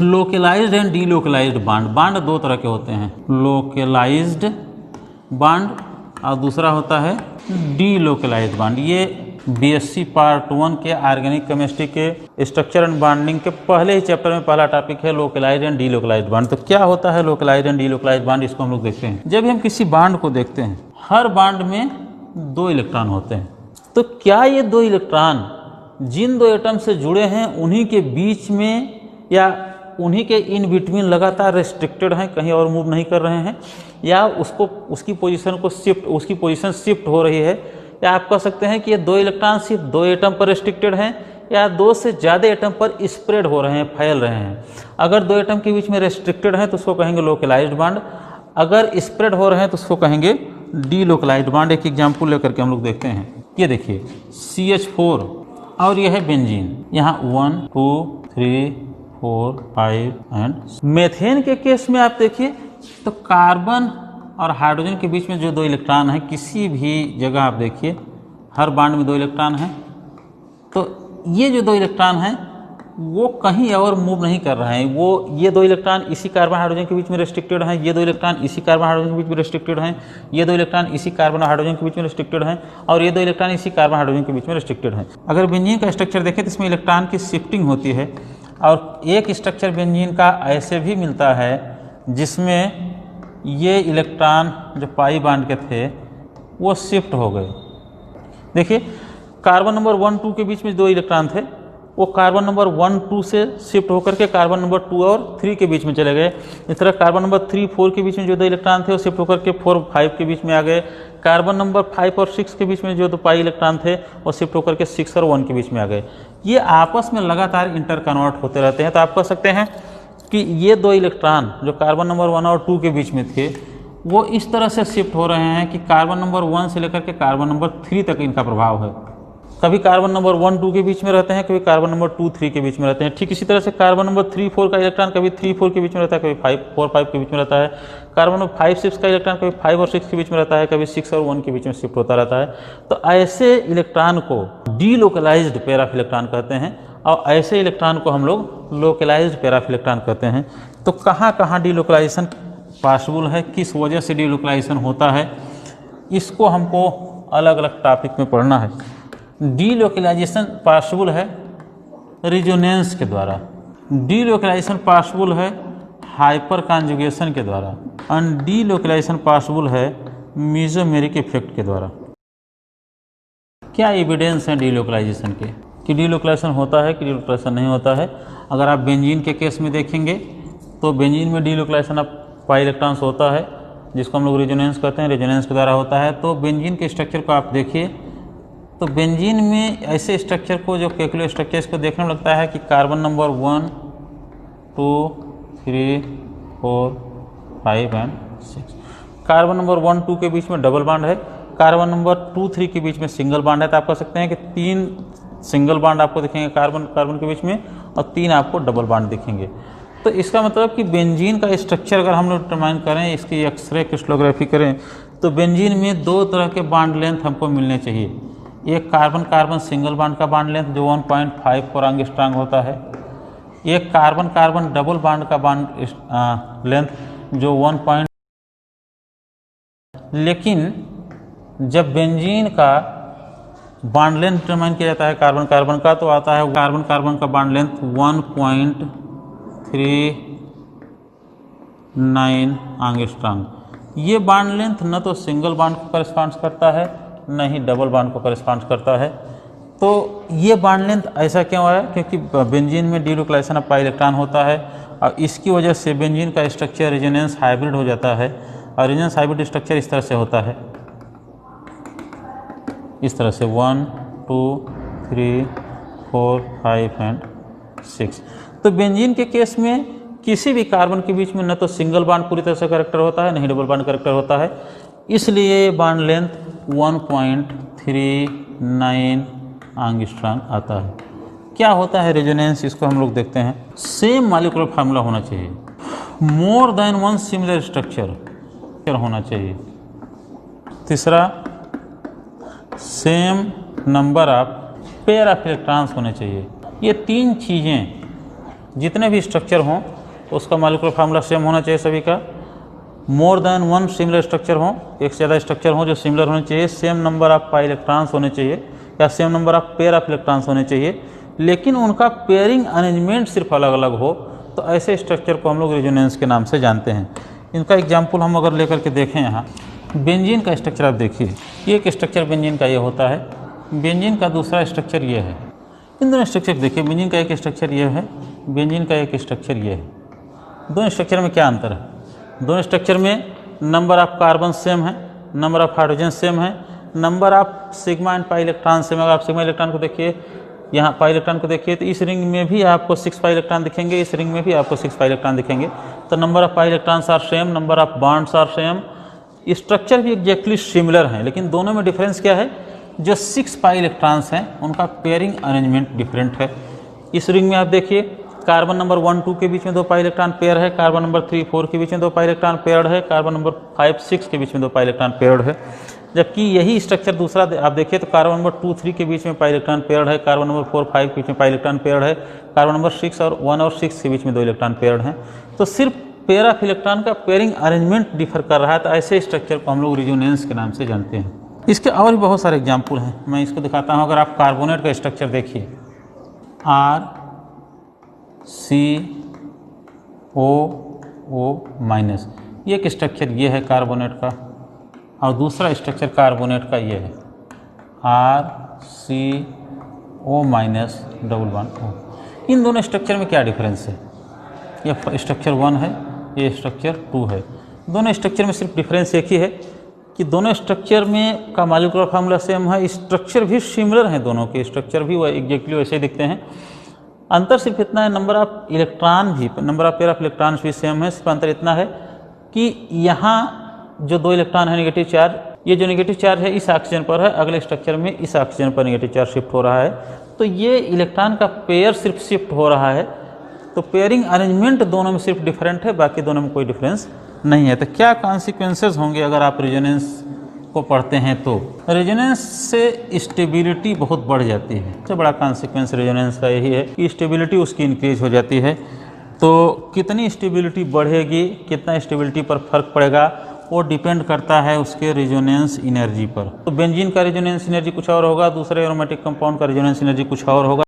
Localised and delocalised bond. Bond दो तरह के होते हैं, लोकलाइज्ड बांड और दूसरा होता है डीलोकलाइज्ड बांड। ये बीएससी पार्ट 1 के ऑर्गेनिक केमिस्ट्री के स्ट्रक्चर एंड बाइंडिंग के पहले ही चैप्टर में पहला टॉपिक है लोकलाइज्ड एंड डीलोकलाइज्ड बांड। तो क्या होता है लोकलाइज्ड एंड डीलोकलाइज्ड बांड, इसको हम लोग देखते हैं। जब हम किसी बांड को देखते हैं, हर बांड में 2 इलेक्ट्रॉन होते हैं। तो क्या ये 2 इलेक्ट्रॉन जिन 2 एटम से जुड़े हैं उन्हीं के बीच में या उन्हीं के इन बिटवीन लगातार रेस्ट्रिक्टेड हैं, कहीं और मूव नहीं कर रहे हैं, या उसकी पोजीशन शिफ्ट हो रही है, या आप कह सकते हैं कि ये 2 इलेक्ट्रॉन सिर्फ 2 एटम पर रेस्ट्रिक्टेड हैं या 2 से ज़्यादा एटम पर स्प्रेड हो रहे हैं, फैल रहे हैं। अगर 2 एटम के बीच में रेस्ट्रिक्टेड हैं तो उसको कहेंगे लोकलाइज्ड बांड, अगर स्प्रेड हो रहे हैं तो उसको कहेंगे डीलोकलाइज्ड बांड। एक एग्जाम्पल लेकर के हम लोग देखते हैं। ये देखिए CH4 और यह है बेंजीन, यहाँ 1 2 3 4 5 एंड मेथेन के केस में आप देखिए तो कार्बन और हाइड्रोजन के बीच में जो 2 इलेक्ट्रॉन हैं, किसी भी जगह आप देखिए हर बांड में 2 इलेक्ट्रॉन हैं, तो ये जो 2 इलेक्ट्रॉन हैं वो कहीं और मूव नहीं कर रहे हैं। ये 2 इलेक्ट्रॉन इसी कार्बन हाइड्रोजन के बीच में रेस्ट्रिक्टेड हैं, ये 2 इलेक्ट्रॉन इसी कार्बन हाइड्रोजन के बीच में रेस्ट्रिक्टेड हैं, ये 2 इलेक्ट्रॉन इसी कार्बन हाइड्रोजन के बीच में रेस्ट्रिक्टेड हैं, और ये 2 इलेक्ट्रॉन इसी कार्बन हाइड्रोजन के बीच में रेस्ट्रिक्टेड हैं। अगर बेंजीन का स्ट्रक्चर देखें तो इसमें इलेक्ट्रॉन की शिफ्टिंग होती है, और एक स्ट्रक्चर बेंजीन का ऐसे भी मिलता है जिसमें ये इलेक्ट्रॉन जो पाई बांड के थे वो शिफ्ट हो गए। देखिए कार्बन नंबर 1 2 के बीच में 2 इलेक्ट्रॉन थे, वो कार्बन नंबर 1 2 से शिफ्ट होकर के कार्बन नंबर 2 और 3 के बीच में चले गए। इस तरह कार्बन नंबर 3 4 के बीच में जो 2 इलेक्ट्रॉन थे वो शिफ्ट होकर के 4 5 के बीच में आ गए। कार्बन नंबर 5 और 6 के बीच में जो 2 पाई इलेक्ट्रॉन थे वो शिफ्ट होकर के 6 और 1 के बीच में आ गए। ये आपस में लगातार इंटर कन्वर्ट होते रहते हैं। तो आप कह सकते हैं कि ये 2 इलेक्ट्रॉन जो कार्बन नंबर 1 और 2 के बीच में थे वो इस तरह से शिफ्ट हो रहे हैं कि कार्बन नंबर 1 से लेकर के कार्बन नंबर 3 तक इनका प्रभाव है। कभी कार्बन नंबर 1 2 के बीच में रहते हैं, कभी कार्बन नंबर 2 3 के बीच में रहते हैं। ठीक इसी तरह से कार्बन नंबर 3 4 का इलेक्ट्रॉन कभी 3 4 के बीच में रहता है, कभी 5 4 5 के बीच में रहता है। कार्बन नंबर 5 6 का इलेक्ट्रॉन कभी 5 और 6 के बीच में रहता है, कभी 6 और 1 के बीच में शिफ्ट होता रहता है। तो ऐसे इलेक्ट्रॉन को डीलोकलाइज्ड पैरा ऑफ इलेक्ट्रॉन कहते हैं, और ऐसे इलेक्ट्रॉन को हम लोग लोकलाइज्ड पैरा ऑफ इलेक्ट्रॉन कहते हैं। तो कहाँ कहाँ डीलोकलाइजेशन पॉसिबल है, किस वजह से डीलोकलाइजेशन होता है, इसको हमको अलग अलग टॉपिक में पढ़ना है। डीलोकलाइजेशन पॉसिबल है रिजोनेंस के द्वारा, डीलोकलाइजेशन पॉसिबल है हाइपर कॉन्जुगेशन के द्वारा, एंड डीलोकलाइजेशन पॉसिबल है मेसोमेरिक इफेक्ट के द्वारा। क्या एविडेंस है डीलोकलाइजेशन के कि डीलोकलाइजेशन होता है कि डीलोकलाइजेशन नहीं होता है? अगर आप बेंजीन के केस में देखेंगे तो बेंजीन में डीलोकलाइजेशन ऑफ पाई इलेक्ट्रॉन्स होता है, जिसको हम लोग रेजोनेंस कहते हैं, रेजोनेंस के द्वारा होता है। तो बेंजीन के स्ट्रक्चर को आप देखिए तो बेंजीन में ऐसे स्ट्रक्चर को जो केकुलो स्ट्रक्चर इसको देखने में लगता है कि carbon number 1 2 3 4 5 and 6, carbon number 1 2 के बीच में डबल बॉन्ड है, कार्बन नंबर 2 3 के बीच में सिंगल बॉन्ड है। तो आप कह सकते हैं कि 3 सिंगल बॉन्ड आपको दिखेंगे कार्बन कार्बन के बीच में, और 3 आपको डबल बॉन्ड दिखेंगे। तो इसका मतलब कि बेंजीन का स्ट्रक्चर अगर हम लोग डिटरमाइन करें, इसकी एक्सरे क्रिस्टलोग्राफी करें, तो बेंजीन में 2 तरह के बॉन्ड लेंथ हमको मिलने चाहिए। एक कार्बन कार्बन सिंगल बॉन्ड का बॉन्ड लेंथ जो 1.54 एंगस्ट्रॉम होता है, एक कार्बन कार्बन डबल बॉन्ड का बॉन्ड लेंथ जो 1. लेकिन जब बेंजीन का बॉन्ड लेंथ डिटरमाइन किया जाता है कार्बन कार्बन का, तो आता है कार्बन कार्बन का बॉन्ड लेंथ 1.39 एंगस्ट्रॉम। ये बॉन्ड लेंथ न तो सिंगल बॉन्ड को करस्पॉन्ड करता है, न ही डबल बॉन्ड को करस्पॉन्ड करता है। तो ये बॉन्ड लेंथ ऐसा क्यों है? क्योंकि बेंजीन में डीलोकलाइजेशन ऑफ पाई इलेक्ट्रॉन होता है, और इसकी वजह से बेंजीन का स्ट्रक्चर रेजोनेंस हाइब्रिड हो जाता है। और रेजोनेंस हाइब्रिड स्ट्रक्चर इस तरह से होता है, इस तरह से 1 2 3 4 5 एंड 6। तो बेंजीन के केस में किसी भी कार्बन के बीच में न तो सिंगल बॉन्ड पूरी तरह से करेक्टर होता है, न ही डबल बॉन्ड करेक्टर होता है, इसलिए बॉन्ड लेंथ 1.39 एंगस्ट्रॉम आता है। क्या होता है रेजोनेंस, इसको हम लोग देखते हैं। सेम मॉलिक्यूलर फार्मूला होना चाहिए, मोर देन 1 सिमिलर स्ट्रक्चर होना चाहिए। तीसरा, same number of pair of electrons होने चाहिए। ये 3 चीज़ें जितने भी स्ट्रक्चर हों उसका मॉलिक्यूलर फार्मूला सेम होना चाहिए सभी का। More than one similar structure हों, एक से ज़्यादा स्ट्रक्चर हों जो सिमिलर होने चाहिए। Same number of pi electrons होने चाहिए या same number of pair of electrons होने चाहिए, लेकिन उनका पेयरिंग अरेंजमेंट सिर्फ अलग अलग हो, तो ऐसे स्ट्रक्चर को हम लोग रेजोनेंस के नाम से जानते हैं। इनका एग्जाम्पल हम अगर लेकर के देखें, यहाँ बेंजीन का स्ट्रक्चर आप देखिए, ये एक स्ट्रक्चर बेंजीन का ये होता है, बेंजीन का दूसरा स्ट्रक्चर ये है। इन दोनों स्ट्रक्चर देखिए, बेंजीन का एक स्ट्रक्चर ये है, बेंजीन का एक स्ट्रक्चर ये है। दोनों स्ट्रक्चर में क्या अंतर है? दोनों स्ट्रक्चर में नंबर ऑफ कार्बन सेम है, नंबर ऑफ हाइड्रोजन सेम है, number of sigma and pi electron same. अगर आप सिग्मा इलेक्ट्रॉन को देखिए, यहाँ पाई इलेक्ट्रॉन को देखिए, तो इस रिंग में भी आपको 6 पाई इलेक्ट्रॉन दिखेंगे, इस रिंग में भी आपको 6 पाई इलेक्ट्रॉन दिखेंगे। तो number of pi electrons are same, number of bonds are same, structure भी एग्जैक्टली सिमिलर हैं, लेकिन दोनों में डिफरेंस क्या है? जो 6 पाई इलेक्ट्रॉन्स हैं उनका पेयरिंग अरेंजमेंट डिफरेंट है। इस रिंग में आप देखिए, कार्बन नंबर 1 2 के बीच में 2 पाई इलेक्ट्रॉन पेयर है, कार्बन नंबर 3 4 के बीच में 2 पाई इलेक्ट्रॉन पेयर्ड है, कार्बन नंबर 5 6 के बीच में 2 पाई इलेक्ट्रॉन पेयर्ड है। जबकि यही स्ट्रक्चर दूसरा आप देखिए तो कार्बन नंबर 2 3 के बीच में पाई इलेक्ट्रॉन पेयर्ड है, कार्बन नंबर 4 5 के बीच में पाई इलेक्ट्रॉन पेयर्ड है, कार्बन नंबर 6 और 1 और 6 के बीच में 2 इलेक्ट्रॉन पेयर्ड हैं। तो सिर्फ पेयर ऑफ इलेक्ट्रॉन का पेयरिंग अरेंजमेंट डिफर कर रहा है, तो ऐसे स्ट्रक्चर को हम लोग रेजोनेंस के नाम से जानते हैं। इसके और भी बहुत सारे एग्जाम्पल हैं, मैं इसको दिखाता हूँ। अगर आप कार्बोनेट का स्ट्रक्चर देखिए, RCOO-, ये एक स्ट्रक्चर ये है कार्बोनेट का, और दूसरा स्ट्रक्चर कार्बोनेट का ये है RCO-O। इन दोनों स्ट्रक्चर में क्या डिफरेंस है? ये स्ट्रक्चर 1 है, ये स्ट्रक्चर 2 है। दोनों स्ट्रक्चर में सिर्फ डिफरेंस एक ही है कि दोनों स्ट्रक्चर में का मॉलिक्यूलर फार्मूला सेम है, स्ट्रक्चर भी सिमिलर हैं, दोनों के स्ट्रक्चर भी एग्जैक्टली वैसे ही दिखते हैं। अंतर सिर्फ इतना है, नंबर ऑफ इलेक्ट्रॉन भी, number of pair of electrons भी सेम है। सिर्फ अंतर इतना है कि यहाँ जो 2 इलेक्ट्रॉन है नेगेटिव चार्ज, ये जो नेगेटिव चार्ज है इस ऑक्सीजन पर है, अगले स्ट्रक्चर में इस ऑक्सीजन पर नेगेटिव चार्ज शिफ्ट हो रहा है, तो ये इलेक्ट्रॉन का पेयर सिर्फ शिफ्ट हो रहा है। तो पेयरिंग अरेंजमेंट दोनों में सिर्फ डिफरेंट है, बाकी दोनों में कोई डिफरेंस नहीं है। तो क्या कॉन्सिक्वेंसेस होंगे अगर आप रेजोनेंस को पढ़ते हैं? तो रेजोनेंस से स्टेबिलिटी बहुत बढ़ जाती है। सबसे बड़ा कॉन्सिक्वेंस रेजोनेंस का यही है कि स्टेबिलिटी उसकी इंक्रीज हो जाती है। तो कितनी स्टेबिलिटी बढ़ेगी, कितना स्टेबिलिटी पर फर्क पड़ेगा, वो डिपेंड करता है उसके रेजोनेंस एनर्जी पर। तो बेंजीन का रेजोनेंस एनर्जी कुछ और होगा, दूसरे एरोमेटिक कंपाउंड का रेजोनेंस एनर्जी कुछ और होगा।